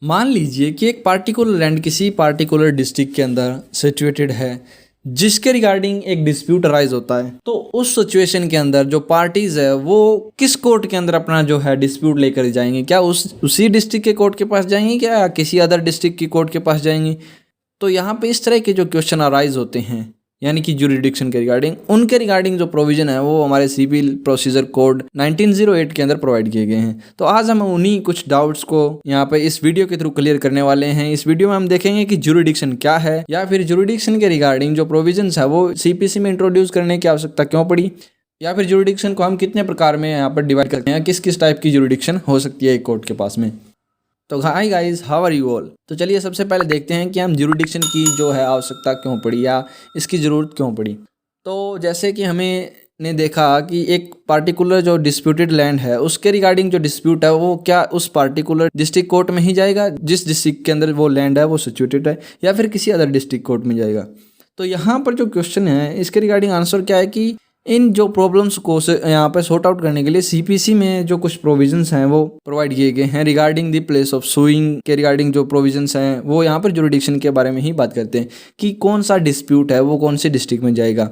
मान लीजिए कि एक पार्टिकुलर लैंड किसी पार्टिकुलर डिस्ट्रिक्ट के अंदर सिचुएटेड है जिसके रिगार्डिंग एक डिस्प्यूट अराइज होता है। तो उस सिचुएशन के अंदर जो पार्टीज है वो किस कोर्ट के अंदर अपना जो है डिस्प्यूट लेकर जाएंगे? क्या उसी डिस्ट्रिक्ट के कोर्ट के पास जाएंगे, क्या किसी अदर डिस्ट्रिक्ट की कोर्ट के पास जाएंगे? तो यहाँ पे इस तरह के जो क्वेश्चन अराइज होते हैं यानी कि ज्यूरिडिक्शन के रिगार्डिंग, उनके रिगार्डिंग जो प्रोविजन है वो हमारे सिविल प्रोसीजर कोड 1908 के अंदर प्रोवाइड किए गए हैं। तो आज हम उन्हीं कुछ डाउट्स को यहाँ पे इस वीडियो के थ्रू क्लियर करने वाले हैं। इस वीडियो में हम देखेंगे कि ज्यूरिडिक्शन क्या है, या फिर ज्यूरिडिक्शन के रिगार्डिंग जो प्रोविजंस है वो सीपीसी में इंट्रोड्यूस करने की आवश्यकता क्यों पड़ी, या फिर ज्यूरिडिक्शन को हम कितने प्रकार में यहाँ पर डिवाइड करते हैं, किस किस टाइप की ज्यूरिडिक्शन हो सकती है एक कोर्ट के पास में। तो hi guys, how are you all. तो चलिए सबसे पहले देखते हैं कि हम ज्यूरिडिक्शन की जो है आवश्यकता क्यों पड़ी या इसकी ज़रूरत क्यों पड़ी। तो जैसे कि हमें ने देखा कि एक पार्टिकुलर जो डिस्प्यूटेड लैंड है उसके रिगार्डिंग जो डिस्प्यूट है वो क्या उस पार्टिकुलर डिस्ट्रिक्ट कोर्ट में ही जाएगा जिस डिस्ट्रिक्ट के अंदर वो लैंड है वो सिचुएटेड है, या फिर किसी अदर डिस्ट्रिक्ट कोर्ट में जाएगा। तो यहाँ पर जो क्वेश्चन है इसके रिगार्डिंग आंसर क्या है कि इन जो प्रॉब्लम्स को यहाँ पे सॉर्ट आउट करने के लिए सीपीसी में जो कुछ प्रोविजंस हैं वो प्रोवाइड किए गए हैं regarding the place of sewing के रिगार्डिंग जो प्रोविजंस हैं वो यहाँ पर ज्यूरिडिक्शन के बारे में ही बात करते हैं कि कौन सा डिस्प्यूट है वो कौन से डिस्ट्रिक्ट में जाएगा।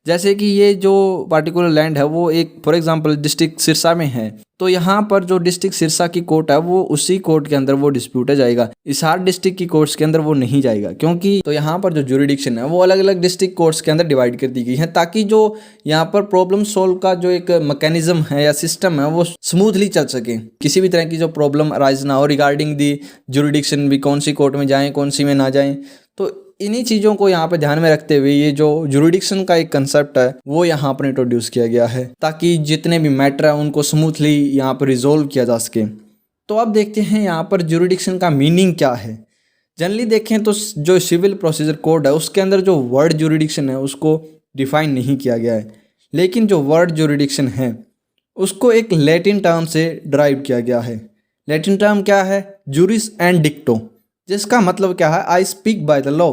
जैसे कि ये जो पार्टिकुलर लैंड है वो एक फॉर एग्जांपल डिस्ट्रिक्ट सिरसा में है, तो यहाँ पर जो डिस्ट्रिक्ट सिरसा की कोर्ट है वो उसी कोर्ट के अंदर वो डिस्प्यूट है जाएगा, हिसार डिस्ट्रिक्ट की कोर्ट्स के अंदर वो नहीं जाएगा, क्योंकि तो यहाँ पर जो ज्यूरिडिक्शन है वो अलग अलग डिस्ट्रिक्ट कोर्ट्स के अंदर डिवाइड कर दी गई है ताकि जो यहाँ पर प्रॉब्लम सोल्व का जो एक मैकेनिज्म है या सिस्टम है वो स्मूथली चल सके, किसी भी तरह की जो प्रॉब्लम अराइज ना हो रिगार्डिंग दी ज्यूरिडिक्शन भी कौन सी कोर्ट में जाएँ कौन सी में ना जाएँ। तो इन्हीं चीज़ों को यहाँ पे ध्यान में रखते हुए ये जो ज्यूरिडिक्शन का एक कंसेप्ट है वो यहाँ पर इंट्रोड्यूस किया गया है ताकि जितने भी मैटर है उनको स्मूथली यहाँ पर रिजोल्व किया जा सके। तो अब देखते हैं यहाँ पर ज्यूरिडिक्शन का मीनिंग क्या है। जनरली देखें तो जो सिविल प्रोसीजर कोड है उसके अंदर जो वर्ड ज्यूरिडिक्शन है उसको डिफाइन नहीं किया गया है, लेकिन जो वर्ड ज्यूरिडिक्शन है उसको एक लैटिन टर्म से डिराइव किया गया है। लैटिन टर्म क्या है? जूरिस एंड डिक्टो, जिसका मतलब क्या है? I speak by the law.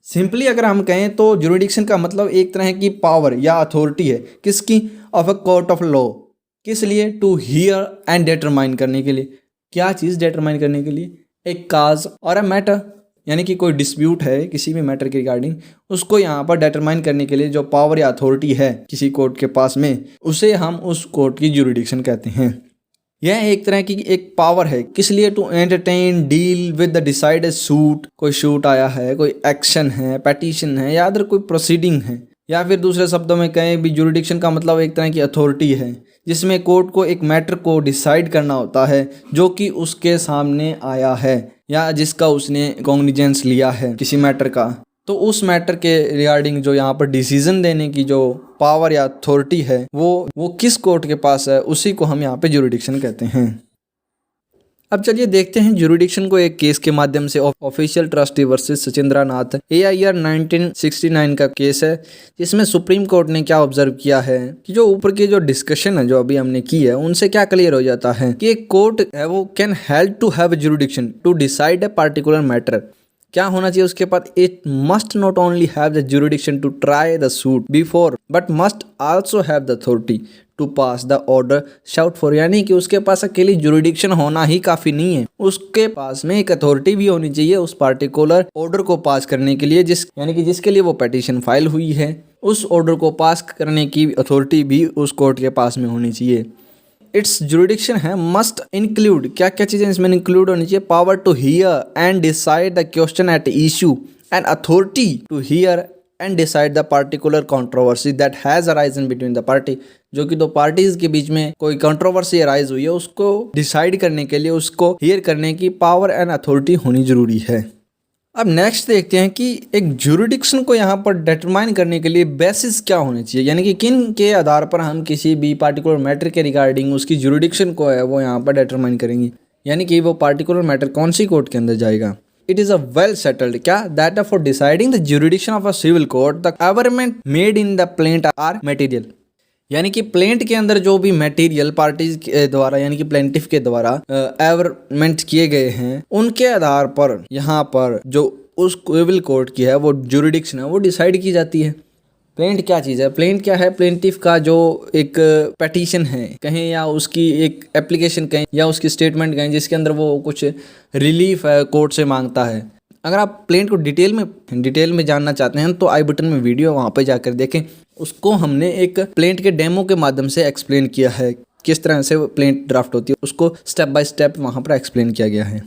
Simply अगर हम कहें तो ज्यूरिडिक्शन का मतलब एक तरह की पावर या अथॉरिटी है, किसकी? Of a court of law. किस लिए? टू हियर एंड डिटरमाइन करने के लिए। क्या चीज़ डिटरमाइन करने के लिए? एक काज और अ मैटर, यानी कि कोई डिस्प्यूट है किसी भी मैटर के रिगार्डिंग उसको यहाँ पर डिटरमाइन करने के लिए जो पावर या अथॉरिटी है किसी कोर्ट के पास में उसे हम उस कोर्ट की ज्यूरिडिक्शन कहते हैं। यह एक तरह की एक पावर है, किस लिए? To entertain deal with the decided suit. कोई शूट आया है, कोई एक्शन है, पेटिशन है या अदर कोई प्रोसीडिंग है, या फिर दूसरे शब्दों में कहें भी ज्यूरिडिक्शन का मतलब एक तरह की अथॉरिटी है जिसमें कोर्ट को एक मैटर को डिसाइड करना होता है जो कि उसके सामने आया है या जिसका उसने कॉग्निजेंस लिया है किसी मैटर का। तो उस मैटर के रिगार्डिंग जो यहाँ पर डिसीजन देने की जो पावर या अथॉरिटी है वो किस कोर्ट के पास है उसी को हम यहाँ पे ज्यूरिडिक्शन कहते हैं। अब चलिए देखते हैं ज्यूरिडिक्शन को एक केस के माध्यम से। ऑफिशियल ट्रस्टी वर्सेस सचिंद्रा नाथ AIR 1969 का केस है, जिसमें सुप्रीम कोर्ट ने क्या ऑब्जर्व किया है कि जो ऊपर की जो डिस्कशन है जो अभी हमने की है उनसे क्या क्लियर हो जाता है कि एक कोर्ट है वो can help to have jurisdiction to decide a particular matter. क्या होना चाहिए उसके पास? It must not only have the jurisdiction to try the suit before but must also have the authority to pass the order sought for. यानी कि उसके पास अकेली jurisdiction होना ही काफ़ी नहीं है, उसके पास में एक अथॉरिटी भी होनी चाहिए उस पार्टिकुलर ऑर्डर को पास करने के लिए, यानी कि जिसके लिए वो पिटीशन फाइल हुई है उस ऑर्डर को पास करने की अथॉरिटी भी उस कोर्ट के पास में होनी चाहिए। इट्स ज्यूरिडिक्शन है मस्ट इंक्लूड, क्या क्या चीज़ें इसमें इंक्लूड होनी चाहिए? Power to hear and decide the question at issue and authority to hear and decide the particular controversy that has arisen between the party. जो कि दो पार्टीज के बीच में कोई कंट्रोवर्सी अराइज हुई है उसको डिसाइड करने के लिए उसको हियर करने की पावर एंड अथॉरिटी होनी जरूरी है। अब नेक्स्ट देखते हैं कि एक ज्यूरिडिक्शन को यहाँ पर डिटरमाइन करने के लिए बेसिस क्या होने चाहिए, यानी कि किन के आधार पर हम किसी भी पार्टिकुलर मैटर के रिगार्डिंग उसकी ज्यूरिडिक्शन को है वो यहाँ पर डिटरमाइन करेंगे, यानी कि वो पार्टिकुलर मैटर कौन सी कोर्ट के अंदर जाएगा। It is a well settled क्या that for deciding the jurisdiction of a civil court the averment made in the plaint are material. यानी कि प्लेंट के अंदर जो भी मटेरियल पार्टीज के द्वारा यानी कि प्लेंटिफ के द्वारा एवरमेंट किए गए हैं उनके आधार पर यहाँ पर जो उस सिविल कोर्ट की है वो ज्यूरिडिक्शन है वो डिसाइड की जाती है। प्लेंट क्या चीज़ है? प्लेंट क्या है? प्लेंटिफ का जो एक पेटिशन है कहें, या उसकी एक एप्लीकेशन कहें, या उसकी स्टेटमेंट कहें, जिसके अंदर वो कुछ रिलीफ है कोर्ट से मांगता है। अगर आप प्लेंट को डिटेल में जानना चाहते हैं तो आई बटन में वीडियो, वहाँ पे जाकर देखें। उसको हमने एक प्लेंट के डेमो के माध्यम से एक्सप्लेन किया है, किस तरह से प्लेंट ड्राफ्ट होती है, उसको स्टेप बाय स्टेप वहाँ पर एक्सप्लेन किया गया है।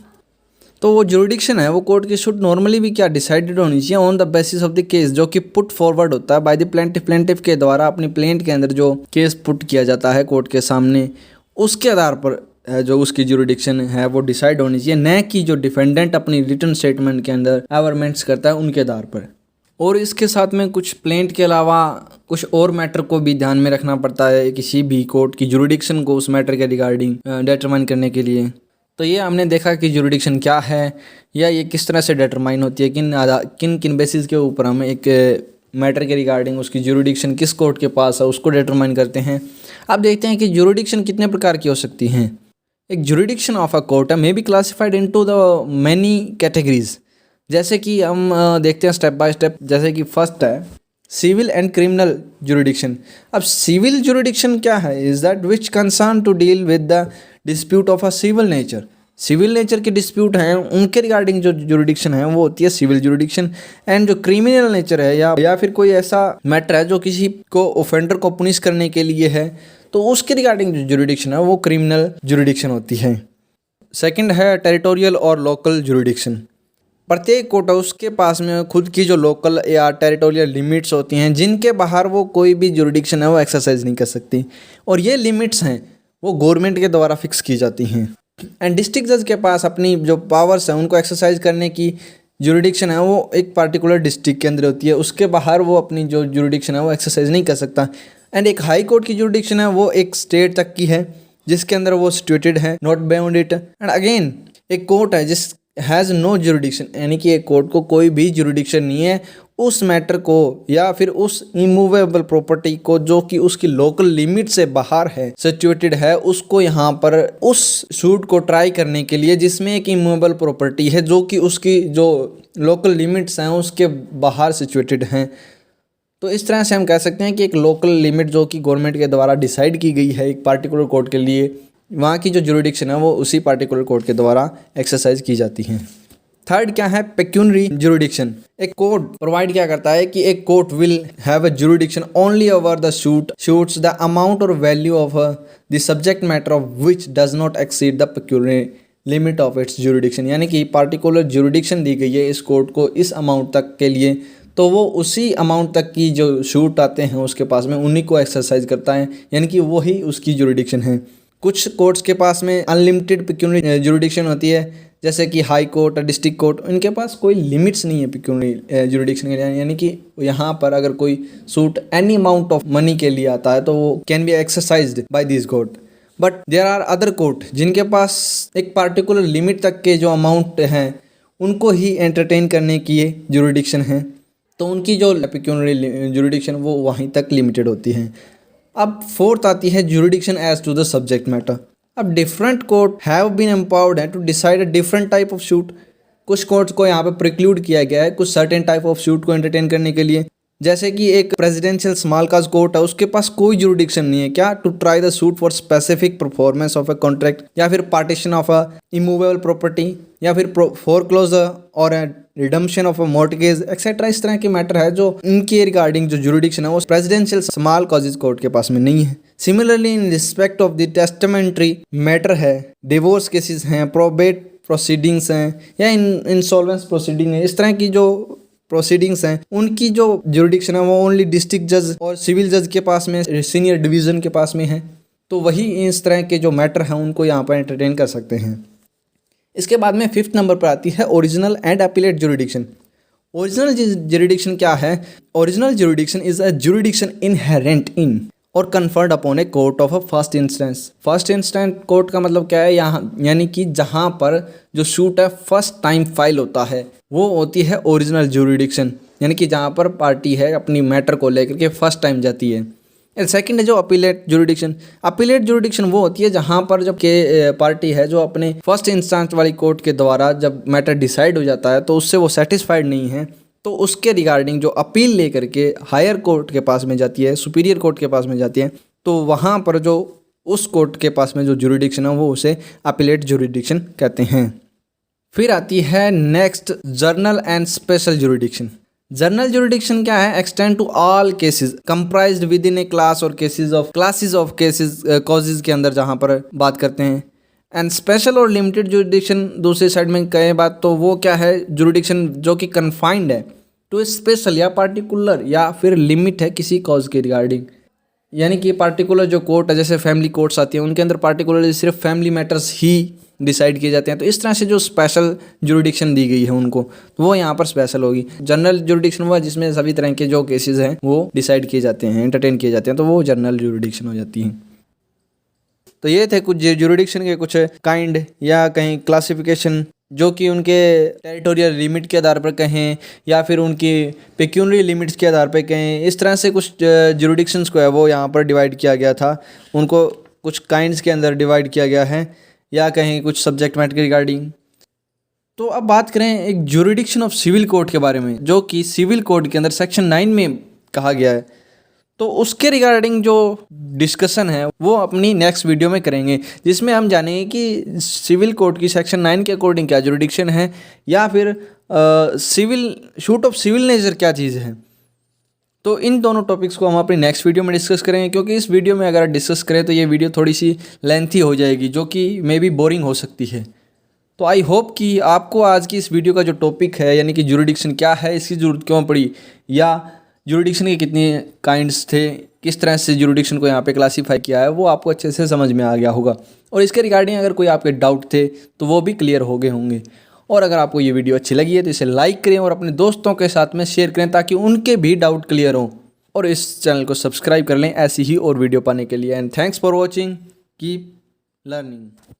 तो वो जुरिडिक्शन है वो कोर्ट की शुड नॉर्मली भी क्या डिसाइडेड होनी चाहिए on the basis of the case, जो कि पुट फॉरवर्ड होता है बाय द प्लेंटिफ के द्वारा अपनी प्लेंट के अंदर जो केस पुट किया जाता है कोर्ट के सामने, उसके आधार पर जो उसकी जुरिडिक्शन है वो डिसाइड होनी चाहिए, न कि जो डिफेंडेंट अपनी रिटन स्टेटमेंट के अंदर एवरमेंट्स करता है उनके आधार पर। और इसके साथ में कुछ प्लेंट के अलावा कुछ और मैटर को भी ध्यान में रखना पड़ता है किसी भी कोर्ट की जुरिडिक्शन को उस मैटर के रिगार्डिंग डिटरमाइन करने के लिए। तो ये हमने देखा कि जुरिडिक्शन क्या है, या ये किस तरह से डिटरमाइन होती है, किन किन बेसिस के ऊपर हम एक मैटर के रिगार्डिंग उसकी जुरिडिक्शन किस कोर्ट के पास है उसको डिटरमाइन करते हैं। अब देखते हैं कि जुरिडिक्शन कितने प्रकार की हो सकती हैं। एक jurisdiction of a court may be classified into the many categories. जैसे कि हम देखते हैं स्टेप बाय स्टेप। जैसे कि फर्स्ट है सिविल एंड क्रिमिनल जुरिडिक्शन। अब सिविल जुरिडिक्शन क्या है? Is that which concern to deal with the dispute of a civil nature. Civil nature के डिस्प्यूट हैं उनके रिगार्डिंग जो जुरिडिक्शन है वो होती है सिविल जुरिडिक्शन। एंड जो क्रिमिनल नेचर है या फिर कोई ऐसा मैटर है जो किसी को ऑफेंडर को पुनिश करने के लिए है, तो उसके रिगार्डिंग जो जुरिडिक्शन है वो क्रिमिनल जुरिडिक्शन होती है। सेकंड है टेरिटोरियल और लोकल जुरिडिक्शन। प्रत्येक कोर्ट उसके पास में खुद की जो लोकल या टेरिटोरियल लिमिट्स होती हैं, जिनके बाहर वो कोई भी जुरिडिक्शन है वो एक्सरसाइज नहीं कर सकती, और ये लिमिट्स हैं वो गवर्नमेंट के द्वारा फिक्स की जाती हैं। एंड डिस्ट्रिक्ट जज के पास अपनी जो पावर्स हैं उनको एक्सरसाइज करने की जुरिडिक्शन है वो एक पार्टिकुलर डिस्ट्रिक्ट के अंदर होती है, उसके बाहर वो अपनी जो जुरिडिक्शन है वो एक्सरसाइज नहीं कर सकता। एंड एक हाई कोर्ट की जुरिडिक्शन है वो एक स्टेट तक की है जिसके अंदर वो सिचुएटेड है, not beyond it. And again एक कोर्ट है जिस हैज़ नो जुरिडिक्शन, यानी कि एक कोर्ट को कोई भी जुरिडिक्शन नहीं है उस मैटर को या फिर उस इमूवेबल प्रॉपर्टी को जो कि उसकी लोकल लिमिट से बाहर है, सिचुएटेड है, उसको यहाँ पर उस सूट को ट्राई करने के लिए जिसमें एक इमूवेबल प्रॉपर्टी है जो कि उसकी जो लोकल लिमिट्स हैं उसके बाहर सिचुएटेड हैं। तो इस तरह से हम कह सकते हैं कि एक लोकल लिमिट जो कि गवर्नमेंट के द्वारा डिसाइड की गई है एक पार्टिकुलर कोर्ट के लिए, वहाँ की जो जुरिडिक्शन है वो उसी पार्टिकुलर कोर्ट के द्वारा एक्सरसाइज की जाती है। थर्ड क्या है? Pecuniary jurisdiction. एक कोर्ट प्रोवाइड क्या करता है कि एक court will have a jurisdiction only over the suits the amount और value of the subject matter of which does not exceed the pecuniary limit of its jurisdiction. यानी कि particular jurisdiction दी गई है इस कोर्ट को इस अमाउंट तक के लिए, तो वो उसी अमाउंट तक की जो शूट आते हैं उसके पास में उन्हीं को एक्सरसाइज करता है, यानी कि वही उसकी जुरिडिक्शन है। कुछ कोर्ट्स के पास में अनलिमिटेड पेक्यूनरी जुरिडिक्शन होती है, जैसे कि हाई कोर्ट और डिस्ट्रिक्ट कोर्ट, इनके पास कोई लिमिट्स नहीं है पेक्यूनरी जुरिडिक्शन के लिए, यानी कि यहाँ पर अगर कोई suit any amount of money के लिए आता है तो वो can be exercised by this court. But there are other court जिनके पास एक पार्टिकुलर लिमिट तक के जो अमाउंट हैं उनको ही एंटरटेन करने की जुरिडिक्शन है, तो उनकी जो पेक्यूनरी जुरिडिक्शन वो वहीं तक लिमिटेड होती है। अब फोर्थ आती है jurisdiction as to the subject matter. अब different court have been empowered है to decide a different type of suit. कुछ कोर्ट्स को यहाँ पे प्रिक्लूड किया गया है कुछ सर्टेन टाइप ऑफ शूट को एंटरटेन करने के लिए, जैसे कि एक प्रेसिडेंशियल स्मॉल काज कोर्ट है उसके पास कोई जुरिडिक्शन नहीं है क्या to try the suit for specific performance of a contract या फिर partition of a immovable property या फिर फोरक्लोजर और redemption of a mortgage et cetera. इस तरह के मैटर है जो इनके रिगार्डिंग जो जुरिडिक्शन है वो प्रेसिडेंशियल स्मॉल कॉजेज कोर्ट के पास में नहीं है। Similarly in respect of the testamentary matter है, डिवोर्स केसेस हैं, प्रोबेट प्रोसीडिंग्स हैं या इंसॉल्वेंस प्रोसीडिंग है, इस तरह की जो प्रोसीडिंग्स हैं उनकी जो जुरिडिक्शन है वो ओनली डिस्ट्रिक्ट जज और सिविल जज के पास में, सीनियर डिवीजन के पास में है, तो वही इस तरह के जो मैटर हैं उनको यहाँ पर एंटरटेन कर सकते हैं। इसके बाद में फिफ्थ नंबर पर आती है original and appellate jurisdiction. Original jurisdiction क्या है? Original jurisdiction is a jurisdiction inherent in और conferred upon a court of a first instance. First instance court का मतलब क्या है? यहाँ यानी कि जहाँ पर जो शूट है फर्स्ट टाइम फाइल होता है वो होती है ओरिजिनल जुरिडिक्शन, यानी कि जहाँ पर पार्टी है अपनी मैटर को लेकर के फर्स्ट टाइम जाती है। सेकंड है जो अपीलेट जुरिडिक्शन। अपीलेट जुरिडिक्शन वो होती है जहाँ पर जब के पार्टी है जो अपने फर्स्ट इंस्टेंस वाली कोर्ट के द्वारा जब मैटर डिसाइड हो जाता है तो उससे वो सेटिस्फाइड नहीं है, तो उसके रिगार्डिंग जो अपील लेकर के हायर कोर्ट के पास में जाती है, सुपीरियर कोर्ट के पास में जाती है, तो वहाँ पर जो उस कोर्ट के पास में जो जुरिडिक्शन है वो उसे अपीलेट जुरिडिक्शन कहते हैं। फिर आती है next general and special jurisdiction. General jurisdiction क्या है? Extend to all cases comprised within a class और क्लासेस ऑफ केसेस कॉजेज के अंदर जहाँ पर बात करते हैं। एंड स्पेशल और लिमिटेड जुरिडिक्शन दूसरी साइड में कहें बात तो वो क्या है? जुरिडिक्शन जो कि कन्फाइंड है टू स्पेशल या पार्टिकुलर या फिर लिमिट है किसी कॉज के रिगार्डिंग। यानी कि पार्टिकुलर जो कोर्ट है, जैसे फैमिली कोर्ट्स आती हैं, उनके अंदर पार्टिकुलरली सिर्फ फैमिली मैटर्स ही डिसाइड किए जाते हैं। तो इस तरह से जो स्पेशल जुरिडिक्शन दी गई है उनको, तो वो यहाँ पर स्पेशल होगी। जनरल जुरिडिक्शन हुआ जिसमें सभी तरह के जो केसेस हैं वो डिसाइड किए जाते हैं, एंटरटेन किए जाते हैं, तो वो जनरल जुरिडिक्शन हो जाती है। तो ये थे कुछ जुरिडिक्शन के कुछ काइंड या कहीं क्लासिफिकेशन, जो कि उनके टेरिटोरियल लिमिट के आधार पर कहें या फिर उनकी पेक्यूनरी लिमिट्स के आधार पर कहें। इस तरह से कुछ जुरिडिक्शंस को है वो यहाँ पर डिवाइड किया गया था, उनको कुछ काइंड्स के अंदर डिवाइड किया गया है या कहीं कुछ सब्जेक्ट मैटर के रिगार्डिंग। तो अब बात करें एक जुरिडिक्शन ऑफ सिविल कोर्ट के बारे में, जो कि सिविल कोड के अंदर सेक्शन 9 में कहा गया है। तो उसके रिगार्डिंग जो डिस्कशन है वो अपनी नेक्स्ट वीडियो में करेंगे, जिसमें हम जानेंगे कि सिविल कोड की सेक्शन 9 के अकॉर्डिंग क्या जुरिडिक्शन है या फिर civil suit of civil nature क्या चीज़ है। तो इन दोनों टॉपिक्स को हम अपनी नेक्स्ट वीडियो में डिस्कस करेंगे, क्योंकि इस वीडियो में अगर डिस्कस करें तो ये वीडियो थोड़ी सी लेंथी हो जाएगी, जो कि मे बी बोरिंग हो सकती है। तो आई होप कि आपको आज की इस वीडियो का जो टॉपिक है, यानी कि जुरिडिक्शन क्या है, इसकी ज़रूरत क्यों पड़ी, या जुरिडिक्शन के कितने काइंड्स थे, किस तरह से जुरिडिक्शन को यहाँ पे क्लासीफाई किया है, वो आपको अच्छे से समझ में आ गया होगा। और इसके रिगार्डिंग अगर कोई आपके डाउट थे तो वो भी क्लियर हो गए होंगे। और अगर आपको ये वीडियो अच्छी लगी है तो इसे लाइक करें और अपने दोस्तों के साथ में शेयर करें, ताकि उनके भी डाउट क्लियर हों। और इस चैनल को सब्सक्राइब कर लें ऐसी ही और वीडियो पाने के लिए। And thanks for watching, keep learning.